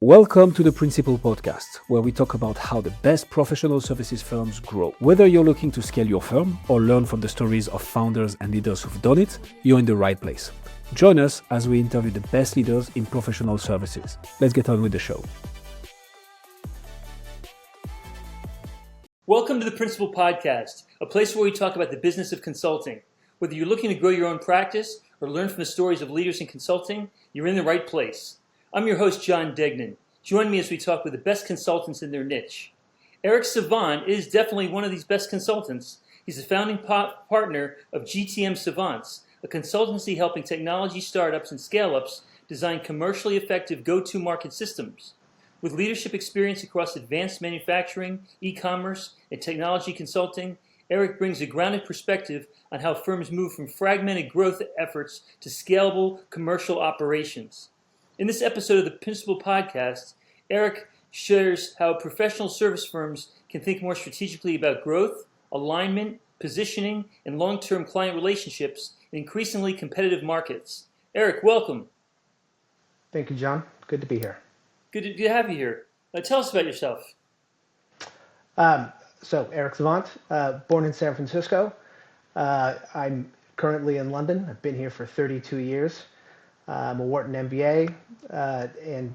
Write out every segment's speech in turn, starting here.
Welcome to the Principal Podcast, where we talk about how the best professional services firms grow. Whether you're looking to scale your firm or learn from the stories of founders and leaders who've done it, you're in the right place. Join us as we interview the best leaders in professional services. Let's get on with the show. Welcome to the Principal Podcast, a place where we talk about the business of consulting. Whether you're looking to grow your own practice or learn from the stories of leaders in consulting, you're in the right place. I'm your host, John Degnan. Join me as we talk with the best consultants in their niche. Eric Savant is definitely one of these best consultants. He's the founding partner of GTM Savants, a consultancy helping technology startups and scaleups design commercially effective go-to-market systems. With leadership experience across advanced manufacturing, e-commerce, and technology consulting, Eric brings a grounded perspective on how firms move from fragmented growth efforts to scalable commercial operations. In this episode of the Principal Podcast, Eric shares how professional service firms can think more strategically about growth, alignment, positioning, and long-term client relationships in increasingly competitive markets. Eric, welcome. Thank you, John. Good to be here. Good to have you here. Tell us about yourself. So, Eric Savant, born in San Francisco. I'm currently in London. I've been here for 32 years. I'm a Wharton MBA and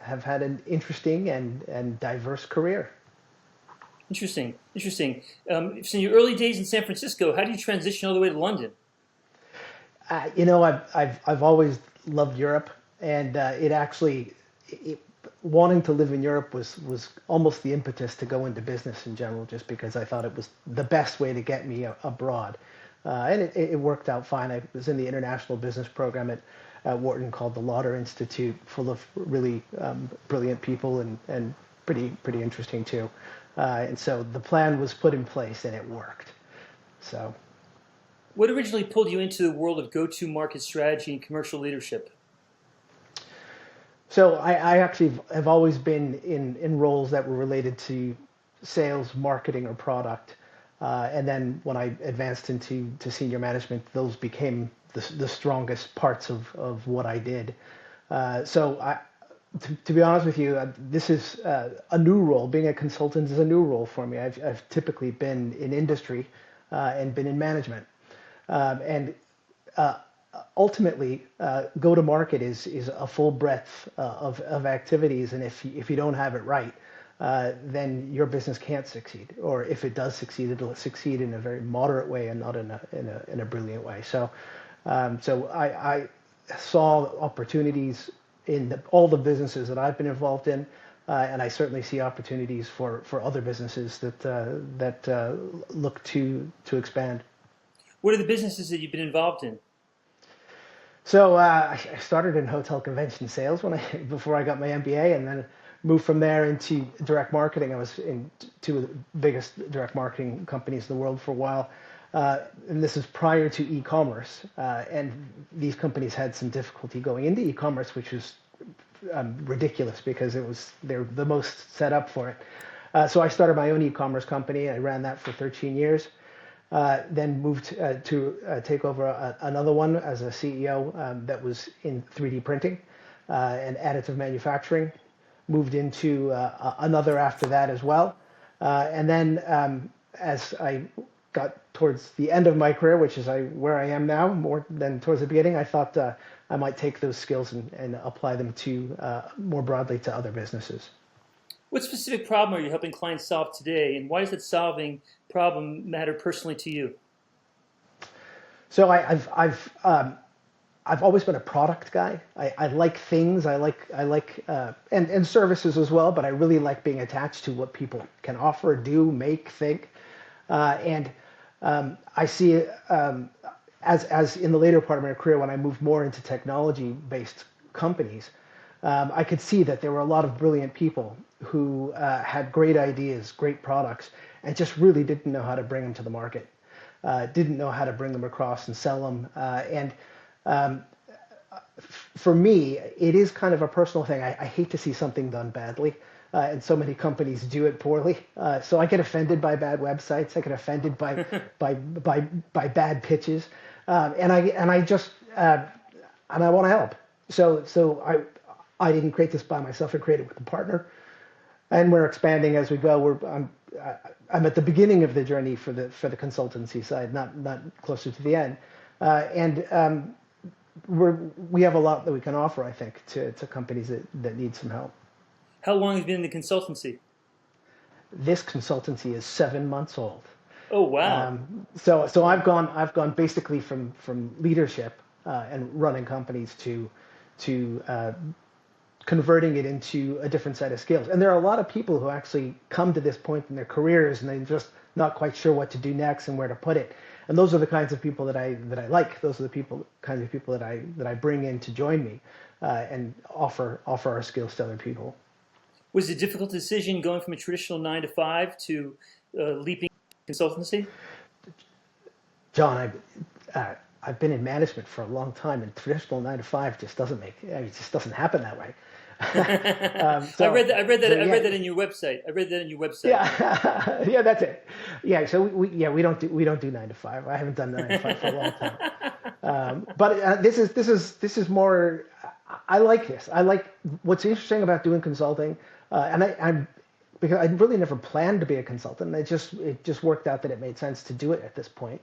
have had an interesting and diverse career. Interesting. So in your early days in San Francisco, how did you transition all the way to London? I've always loved Europe, and wanting to live in Europe was almost the impetus to go into business in general, just because I thought it was the best way to get me abroad. And it worked out fine. I was in the international business program at Wharton called the Lauder Institute, full of really brilliant people and pretty interesting too. And so the plan was put in place and it worked. So, what originally pulled you into the world of go-to-market strategy and commercial leadership? So I actually have always been in roles that were related to sales, marketing, or product. And then when I advanced into senior management, those became the strongest parts of what I did. To be honest with you, this is a new role. Being a consultant is a new role for me. I've typically been in industry and been in management. Ultimately, go-to-market is a full breadth of activities, and if you don't have it right, then your business can't succeed. Or if it does succeed, it'll succeed in a very moderate way and not in a brilliant way. So I saw opportunities in all the businesses that I've been involved in, and I certainly see opportunities for other businesses that look to expand. What are the businesses that you've been involved in? So I started in hotel convention sales before I got my MBA, and then moved from there into direct marketing. I was in two of the biggest direct marketing companies in the world for a while. And this is prior to e-commerce. And these companies had some difficulty going into e-commerce, which was ridiculous because they're the most set up for it. So I started my own e-commerce company. I ran that for 13 years. Then moved to take over another one as a CEO that was in 3D printing and additive manufacturing. Moved into another after that as well. And then as I got towards the end of my career, which is where I am now, more than towards the beginning, I thought I might take those skills and apply them to more broadly to other businesses. What specific problem are you helping clients solve today, and why does that solving problem matter personally to you? So I've always been a product guy. I like things. I like and services as well. But I really like being attached to what people can offer, do, make, think, and I see it as in the later part of my career when I moved more into technology-based companies. I could see that there were a lot of brilliant people who had great ideas, great products, and just really didn't know how to bring them to the market, didn't know how to bring them across and sell them. For me, it is kind of a personal thing. I hate to see something done badly, and so many companies do it poorly. So I get offended by bad websites. I get offended by by bad pitches, and I want to help. So I didn't create this by myself. I created with a partner, and we're expanding as we go. I'm at the beginning of the journey for the consultancy side, not closer to the end, and we have a lot that we can offer, I think, to companies that need some help. How long have you been in the consultancy? This consultancy is 7 months old. Oh, wow. So I've gone basically from leadership and running companies to converting it into a different set of skills. And there are a lot of people who actually come to this point in their careers and they're just not quite sure what to do next and where to put it. And those are the kinds of people that I like. Those are the kinds of people that I bring in to join me and offer our skills to other people. Was it a difficult decision going from a traditional 9 to 5 to leaping consultancy? John, I've been in management for a long time, and traditional 9 to 5 just doesn't it just doesn't happen that way. I read that in your website. Yeah, that's it. Yeah, so we don't do 9 to 5. I haven't done 9 to 5 for a long time. But this is more. I like this. I like what's interesting about doing consulting, and because I really never planned to be a consultant. It just worked out that it made sense to do it at this point.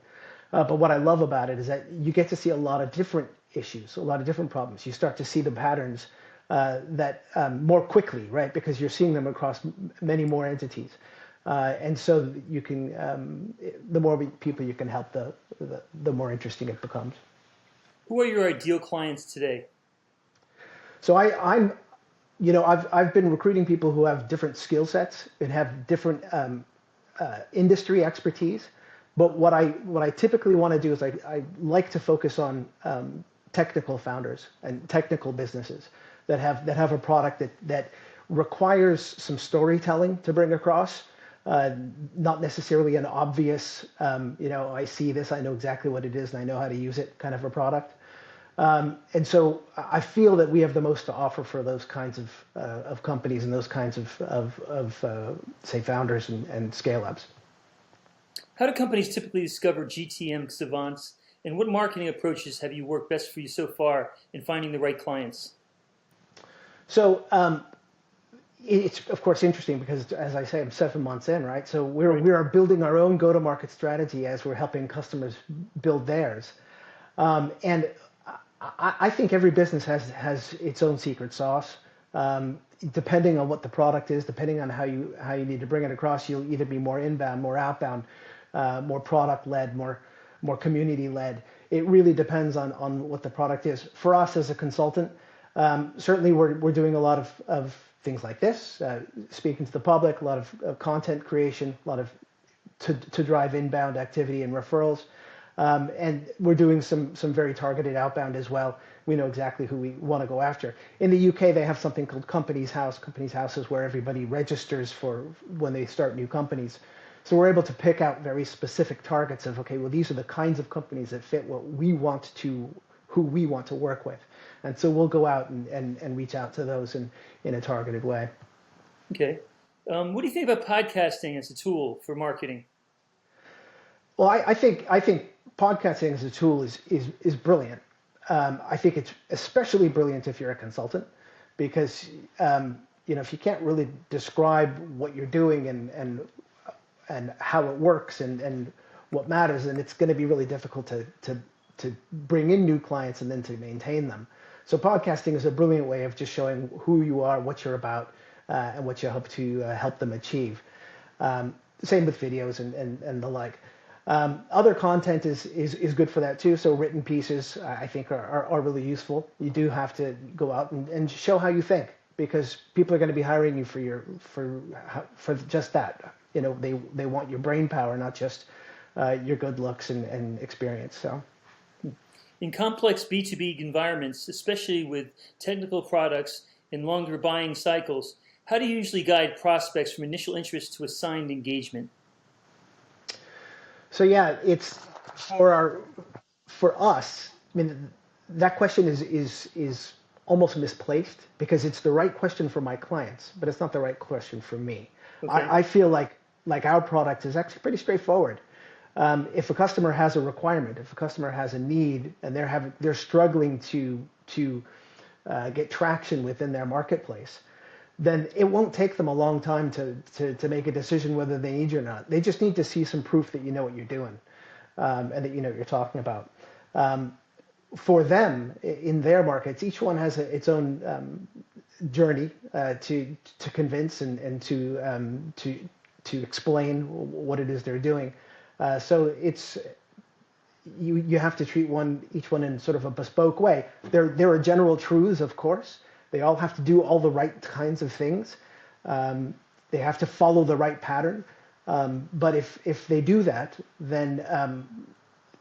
But what I love about it is that you get to see a lot of different issues, a lot of different problems. You start to see the patterns that more quickly, right? Because you're seeing them across many more entities. And so you can, the more people you can help, the more interesting it becomes. Who are your ideal clients today? So I've been recruiting people who have different skill sets and have different industry expertise. But what I typically want to do is I like to focus on technical founders and technical businesses that have a product that requires some storytelling to bring across, not necessarily an obvious, I see this, I know exactly what it is, and I know how to use it kind of a product. And so I feel that we have the most to offer for those kinds of companies and those kinds of say founders and scale-ups. How do companies typically discover GTM Savants, and what marketing approaches have you worked best for you so far in finding the right clients? So it's of course interesting because, as I say, I'm 7 months in, right? So we are building our own go-to-market strategy as we're helping customers build theirs, and I think every business has its own secret sauce. Depending on what the product is, depending on how you need to bring it across, you'll either be more inbound, more outbound, more product-led, more community-led. It really depends on what the product is. For us as a consultant, certainly we're doing a lot of things like this, speaking to the public, a lot of content creation, a lot of to drive inbound activity and referrals. And we're doing some very targeted outbound as well. We know exactly who we want to go after. In the UK, they have something called Companies House. Companies House is where everybody registers for when they start new companies. So we're able to pick out very specific targets of, okay, well, these are the kinds of companies that fit who we want to work with. And so we'll go out and reach out to those in a targeted way. Okay. What do you think about podcasting as a tool for marketing? Well, I think podcasting as a tool is brilliant. I think it's especially brilliant if you're a consultant, because if you can't really describe what you're doing and how it works and what matters, then it's going to be really difficult to bring in new clients and then to maintain them. So podcasting is a brilliant way of just showing who you are, what you're about, and what you hope to help them achieve. Same with videos and the like. Other content is good for that too. So written pieces, I think, are really useful. You do have to go out and show how you think, because people are going to be hiring you for just that. They want your brain power, not just your good looks and experience. So. In complex B2B environments, especially with technical products and longer buying cycles, how do you usually guide prospects from initial interest to a signed engagement? So yeah, it's for us. I mean, that question is almost misplaced, because it's the right question for my clients, but it's not the right question for me. Okay. I feel like our product is actually pretty straightforward. If a customer has a requirement, if a customer has a need, and they're struggling to get traction within their marketplace, then it won't take them a long time to make a decision whether they need you or not. They just need to see some proof that you know what you're doing, and that you know what you're talking about. For them, in their markets, each one has its own journey to convince and to explain what it is they're doing. So it's you have to treat each one in sort of a bespoke way. There are general truths, of course. They all have to do all the right kinds of things. They have to follow the right pattern. But if they do that, then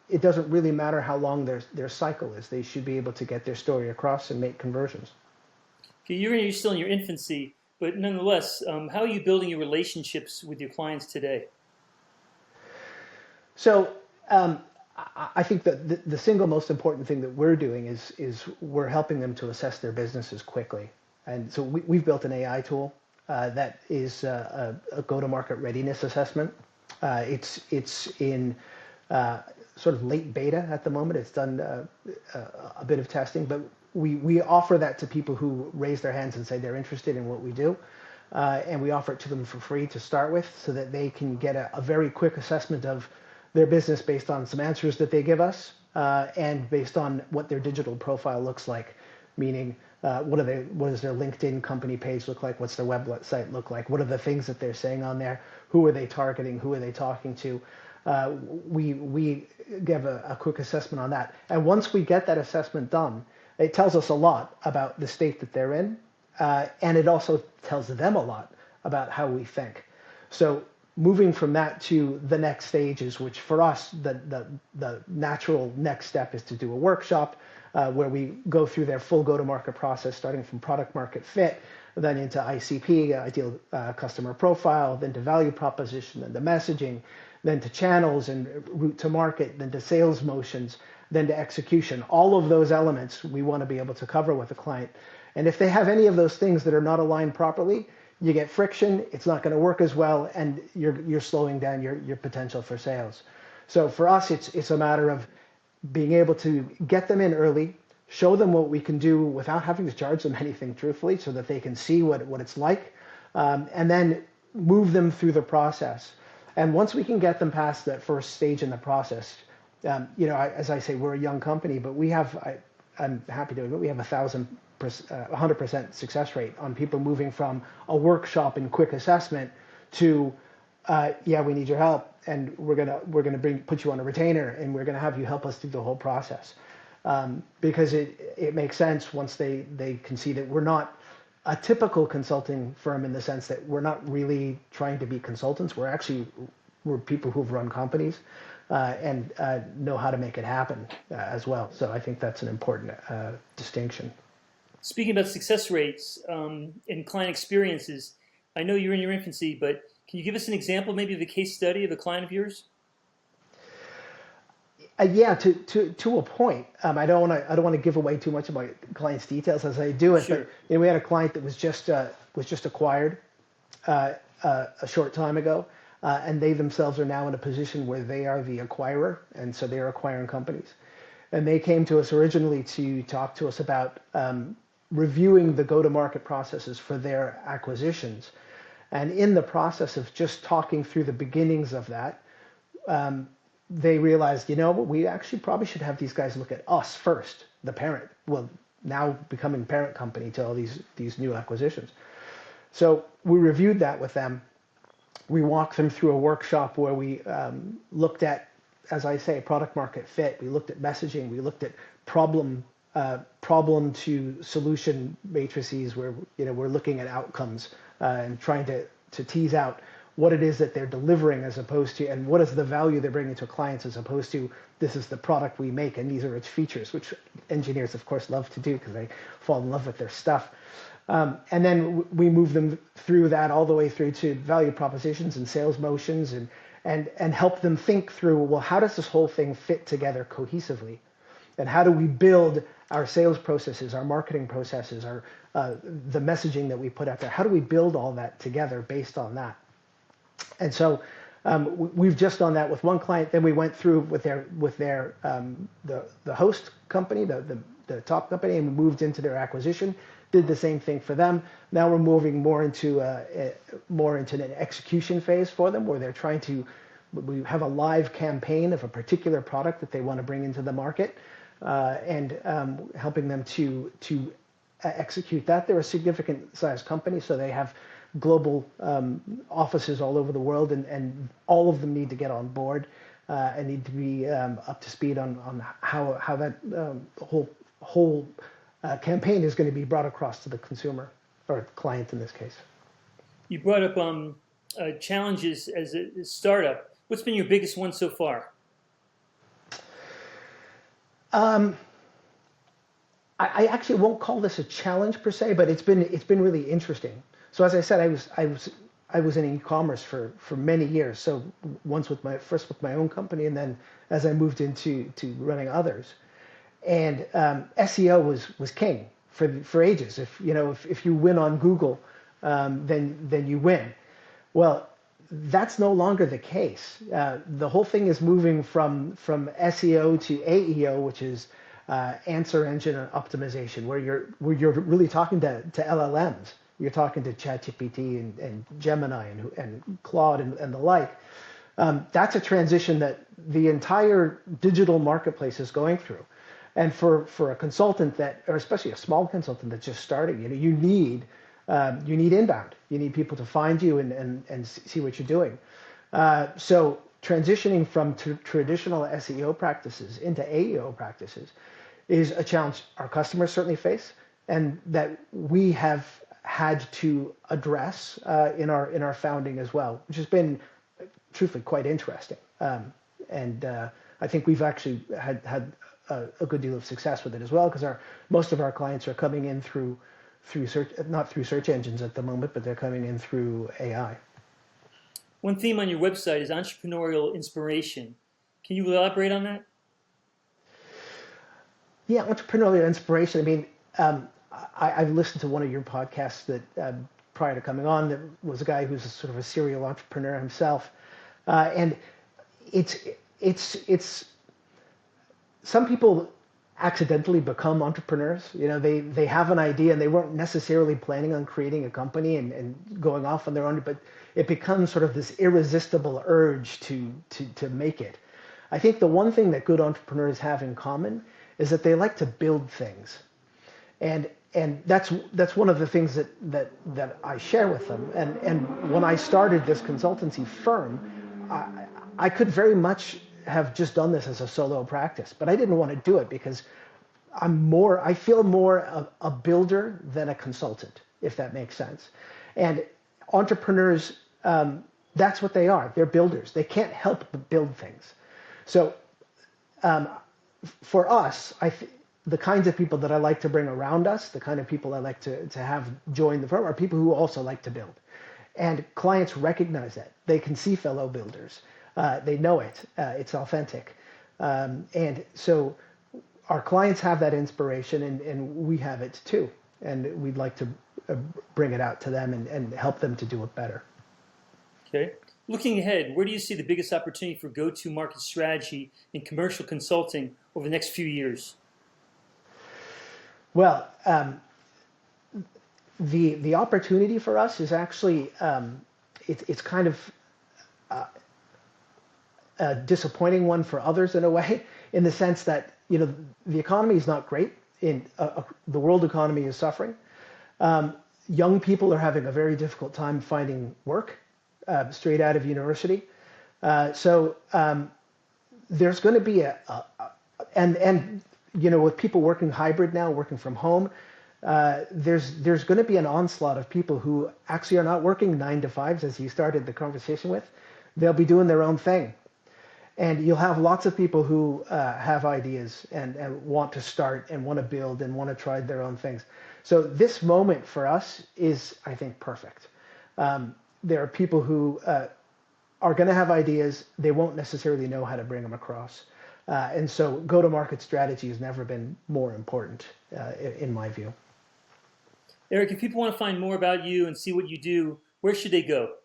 it doesn't really matter how long their cycle is. They should be able to get their story across and make conversions. Okay, you're still in your infancy, but nonetheless, how are you building your relationships with your clients today? So I think that the single most important thing that we're doing is we're helping them to assess their businesses quickly. And so we've built an AI tool that is a go-to-market readiness assessment. It's in sort of late beta at the moment. It's done a bit of testing, but we offer that to people who raise their hands and say they're interested in what we do. And we offer it to them for free to start with so that they can get a very quick assessment of their business based on some answers that they give us and based on what their digital profile looks like, meaning what does their LinkedIn company page look like? What's their website look like? What are the things that they're saying on there? Who are they targeting? Who are they talking to? We give a quick assessment on that. And once we get that assessment done, it tells us a lot about the state that they're in. And it also tells them a lot about how we think. So moving from that to the next stages, which for us, the natural next step is to do a workshop where we go through their full go-to-market process, starting from product market fit, then into ICP, ideal customer profile, then to value proposition, then to messaging, then to channels and route to market, then to sales motions, then to execution. All of those elements we want to be able to cover with a client. And if they have any of those things that are not aligned properly, you get friction, it's not going to work as well, and you're slowing down your potential for sales. So for us, it's a matter of being able to get them in early, show them what we can do without having to charge them anything, truthfully, so that they can see what it's like, and then move them through the process. And once we can get them past that first stage in the process, as I say, we're a young company, but I'm happy to admit we have 100% success rate on people moving from a workshop and quick assessment to, we need your help, and we're gonna put you on a retainer, and we're gonna have you help us through the whole process, because it makes sense once they can see that we're not a typical consulting firm in the sense that we're not really trying to be consultants. We're people who've run companies and know how to make it happen as well. So I think that's an important distinction. Speaking about success rates and client experiences, I know you're in your infancy, but can you give us an example maybe of a case study of a client of yours? To a point. I don't want to give away too much of my clients' details as I do it. Sure. But we had a client that was just acquired a short time ago, and they themselves are now in a position where they are the acquirer, and so they're acquiring companies. And they came to us originally to talk to us about reviewing the go-to-market processes for their acquisitions. And in the process of just talking through the beginnings of that, they realized, we actually probably should have these guys look at us first, the parent, now becoming parent company to all these new acquisitions. So we reviewed that with them. We walked them through a workshop where we looked at, as I say, product market fit. We looked at messaging. We looked at problem to solution matrices where we're looking at outcomes and trying to tease out what it is that they're delivering as opposed to, and what is the value they're bringing to clients as opposed to, this is the product we make and these are its features, which engineers of course love to do because they fall in love with their stuff. And then we move them through that all the way through to value propositions and sales motions and help them think through, well, how does this whole thing fit together cohesively? And how do we build our sales processes, our marketing processes, the messaging that we put out there? How do we build all that together based on that? And so we've just done that with one client. Then we went through with the host company, the the top company and moved into their acquisition. Did the same thing for them. Now we're moving more into an execution phase for them, where they're trying to. We have a live campaign of a particular product that they want to bring into the market, and helping them to execute that. They're a significant size company, so they have global offices all over the world, and all of them need to get on board and need to be up to speed on how that whole campaign is going to be brought across to the consumer or client in this case. You brought up challenges as a startup. What's been your biggest one so far? I actually won't call this a challenge per se, but it's been really interesting. So as I said, I was in e-commerce for many years. So once first with my own company, and then as I moved into running others. And SEO was king for ages. If you win on Google, then you win. Well, that's no longer the case. The whole thing is moving from SEO to AEO, which is answer engine optimization, where you're really talking to LLMs. You're talking to ChatGPT and Gemini and Claude and the like. That's a transition that the entire digital marketplace is going through. And for a consultant or especially a small consultant that's just starting, you need inbound. You need people to find you and see what you're doing. So transitioning from traditional SEO practices into AEO practices is a challenge our customers certainly face, and that we have had to address in our founding as well, which has been truthfully quite interesting. And I think we've actually had a good deal of success with it as well, because most of our clients are coming in through search, not through search engines at the moment, but they're coming in through AI. One theme on your website is entrepreneurial inspiration. Can you elaborate on that? Yeah, entrepreneurial inspiration. I mean, I've listened to one of your podcasts that prior to coming on, that was a guy who's sort of a serial entrepreneur himself, and it's some people accidentally become entrepreneurs. They have an idea and they weren't necessarily planning on creating a company and going off on their own, but it becomes sort of this irresistible urge to make it. I think the one thing that good entrepreneurs have in common is that they like to build things, and that's one of the things that I share with them. And when I started this consultancy firm, I could very much have just done this as a solo practice, but I didn't want to do it because I feel more a builder than a consultant, if that makes sense. And entrepreneurs, that's what they are. They're builders. They can't help but build things. So for us, the kinds of people that I like to bring around us, the kind of people I like to have join the firm, are people who also like to build. And clients recognize that. They can see fellow builders. They know it. It's authentic. And so our clients have that inspiration, and we have it too. And we'd like to bring it out to them and help them to do it better. Okay. Looking ahead, where do you see the biggest opportunity for go-to-market strategy in commercial consulting over the next few years? Well, the opportunity for us is actually it's kind of a disappointing one for others in a way, in the sense that the economy is not great. The world economy is suffering. Young people are having a very difficult time finding work straight out of university. So there's going to be with people working hybrid now, working from home, there's going to be an onslaught of people who actually are not working 9 to 5s, as you started the conversation with. They'll be doing their own thing. And you'll have lots of people who have ideas and want to start and want to build and want to try their own things. So this moment for us is, I think, perfect. There are people who are going to have ideas. They won't necessarily know how to bring them across. And so go-to-market strategy has never been more important, in my view. Eric, if people want to find more about you and see what you do, where should they go?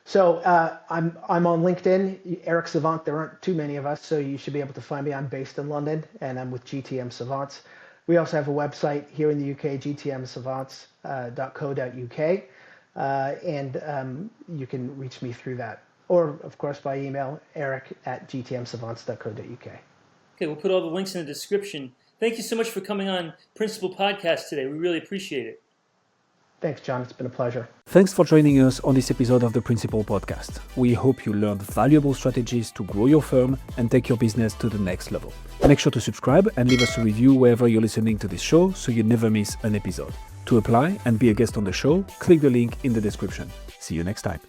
So I'm on LinkedIn, Eric Savant. There aren't too many of us, so you should be able to find me. I'm based in London, and I'm with GTM Savants. We also have a website here in the UK, gtmsavants.co.uk, and you can reach me through that. Or, of course, by email, eric@gtmsavants.co.uk. Okay, we'll put all the links in the description. Thank you so much for coming on Principal Podcast today. We really appreciate it. Thanks, John. It's been a pleasure. Thanks for joining us on this episode of the Principal Podcast. We hope you learned valuable strategies to grow your firm and take your business to the next level. Make sure to subscribe and leave us a review wherever you're listening to this show so you never miss an episode. To apply and be a guest on the show, click the link in the description. See you next time.